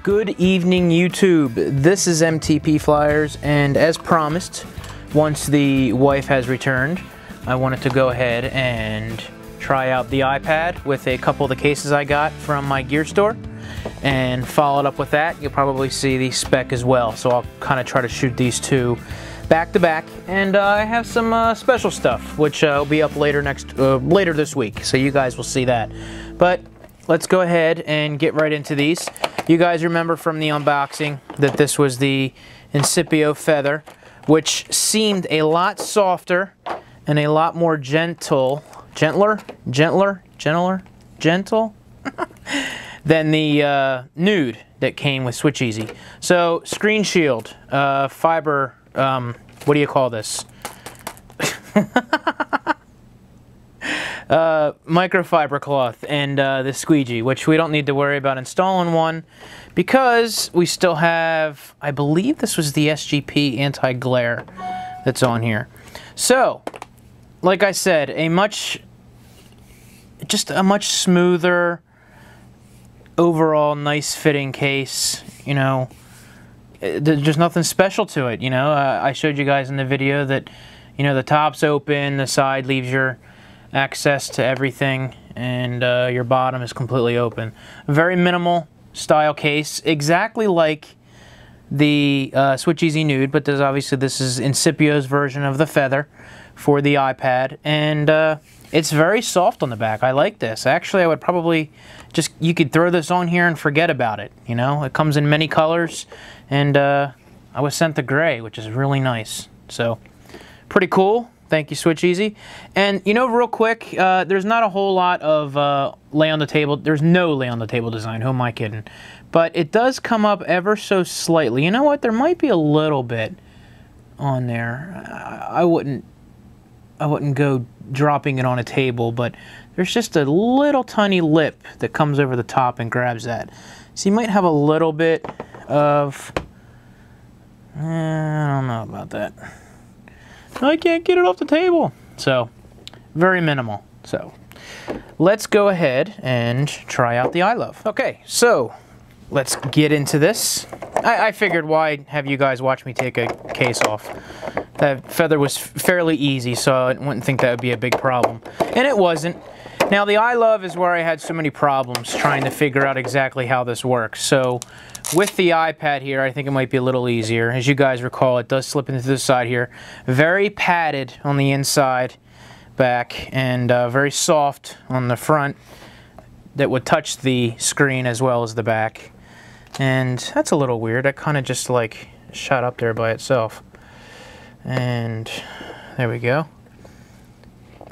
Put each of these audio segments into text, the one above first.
Good evening, YouTube. This is MTP Flyers, and as promised, once the wife has returned, I wanted to go ahead and try out the iPad with a couple of the cases I got from MyGearStore, and followed up with that. You'll probably see the spec as well, so I'll kind of try to shoot these two back to back, and I have some special stuff which will be up later this week, so you guys will see that. But let's go ahead and get right into these. You guys remember from the unboxing that this was the Incipio Feather, which seemed a lot softer and a lot more gentle than the Nude that came with Switch Easy. So screen shield, fiber, what do you call this? Microfiber cloth, and the squeegee, which we don't need to worry about installing one because we still have, I believe this was the SGP anti-glare that's on here. So, like I said, just a much smoother, overall nice fitting case. You know, there's nothing special to it. You know, I showed you guys in the video that, you know, the top's open, the side leaves your access to everything, and your bottom is completely open. Very minimal style case, exactly like the Switch Easy Nude, but there's obviously, this is Incipio's version of the Feather for the iPad, and it's very soft on the back. I like this. Actually, I would probably just, you could throw this on here and forget about it. You know, it comes in many colors, and I was sent the gray, which is really nice. So, pretty cool. Thank you, Switch Easy. And, you know, real quick, there's not a whole lot of lay on the table. There's no lay on the table design. Who am I kidding? But it does come up ever so slightly. You know what? There might be a little bit on there. I wouldn't go dropping it on a table, but there's just a little tiny lip that comes over the top and grabs that. So you might have a little bit of, I don't know about that. I can't get it off the table. So, very minimal. So, let's go ahead and try out the iLove. Okay, so let's get into this. I figured, why have you guys watch me take a case off? That Feather was fairly easy, so I wouldn't think that would be a big problem. And it wasn't. Now, the iLove is where I had so many problems trying to figure out exactly how this works. So, with the iPad here, I think it might be a little easier. As you guys recall, it does slip into the side here. Very padded on the inside back, and very soft on the front that would touch the screen as well as the back. And that's a little weird. That kind of just like shot up there by itself. And there we go.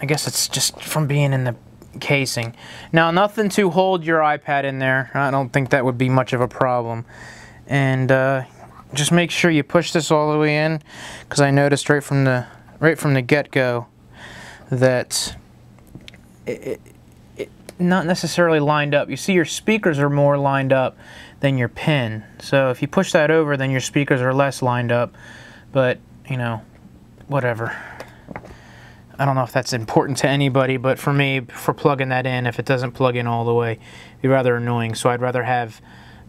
I guess it's just from being in the casing. Now, nothing to hold your iPad in there. I don't think that would be much of a problem. And just make sure you push this all the way in, because I noticed right from the get-go that it not necessarily lined up. You see, your speakers are more lined up than your pin. So if you push that over, then your speakers are less lined up. But, you know, whatever. I don't know if that's important to anybody, but for me, for plugging that in, if it doesn't plug in all the way, it'd be rather annoying. So I'd rather have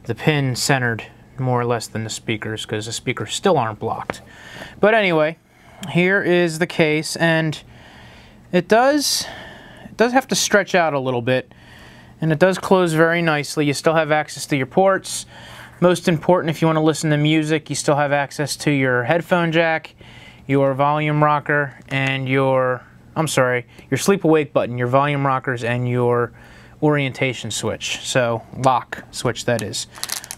the pin centered more or less than the speakers, because the speakers still aren't blocked. But anyway, here is the case, and it does have to stretch out a little bit, and it does close very nicely. You still have access to your ports. Most important, if you want to listen to music, you still have access to your headphone jack, your volume rocker, and your sleep awake button, your volume rockers, and your orientation switch. So, lock switch, that is.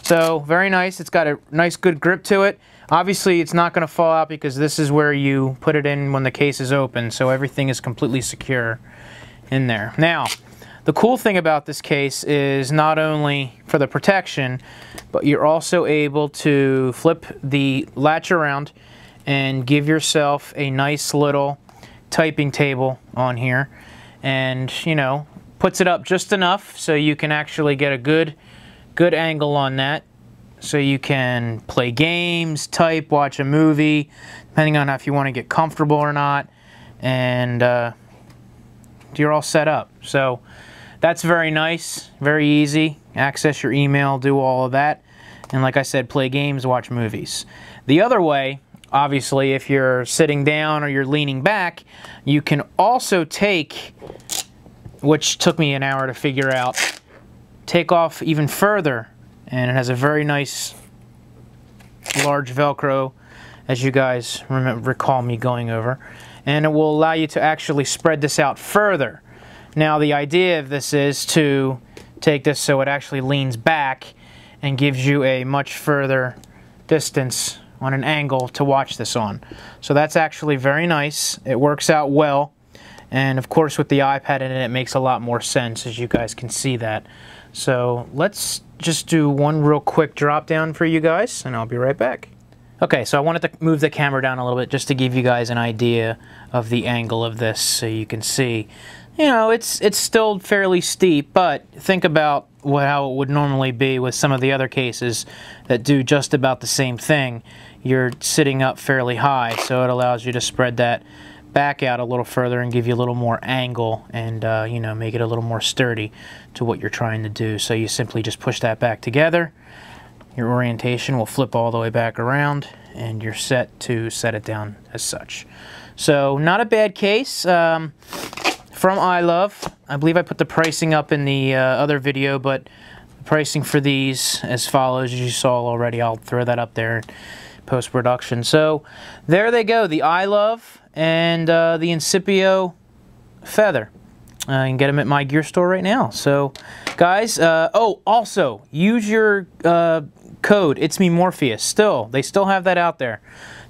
So, very nice. It's got a nice good grip to it. Obviously, it's not going to fall out because this is where you put it in when the case is open, so everything is completely secure in there. Now, the cool thing about this case is not only for the protection, but you're also able to flip the latch around and give yourself a nice little typing table on here, and, you know, puts it up just enough so you can actually get a good angle on that, so you can play games, type, watch a movie, depending on if you want to get comfortable or not, and you're all set up. So that's very nice, very easy. Access your email, do all of that. and like I said, play games, watch movies. The other way, obviously, if you're sitting down or you're leaning back, you can also take, which took me an hour to figure out, take off even further, and it has a very nice large Velcro, as you guys recall me going over, and it will allow you to actually spread this out further. Now the idea of this is to take this so it actually leans back and gives you a much further distance on an angle to watch this on. So that's actually very nice. It works out well, and of course with the iPad in it, it makes a lot more sense, as you guys can see that. So let's just do one real quick drop down for you guys, and I'll be right back. Okay, so I wanted to move the camera down a little bit just to give you guys an idea of the angle of this, so you can see. You know, it's still fairly steep, but think about how it would normally be with some of the other cases that do just about the same thing. You're sitting up fairly high, so it allows you to spread that back out a little further and give you a little more angle, and you know, make it a little more sturdy to what you're trying to do. So you simply just push that back together. Your orientation will flip all the way back around, and you're set to set it down as such. So not a bad case from iLove. I believe I put the pricing up in the other video, but the pricing for these as follows, as you saw already. I'll throw that up there in post-production. So there they go, the iLove and the Incipio Feather. You can get them at MyGearStore right now. So guys, oh, also use your code, It's Me Morpheus. They still have that out there.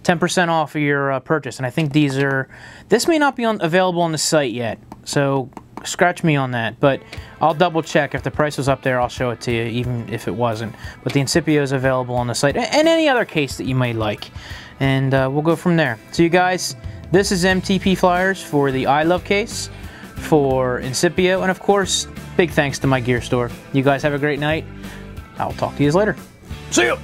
10% off of your purchase, and I think this may not be available on the site yet, so scratch me on that, but I'll double check. If the price was up there, I'll show it to you, even if it wasn't. But the Incipio is available on the site, and any other case that you may like, and we'll go from there. So you guys, this is MTP Flyers for the iLove case, for Incipio, and of course, big thanks to MyGearStore. You guys have a great night. I'll talk to you later. See you!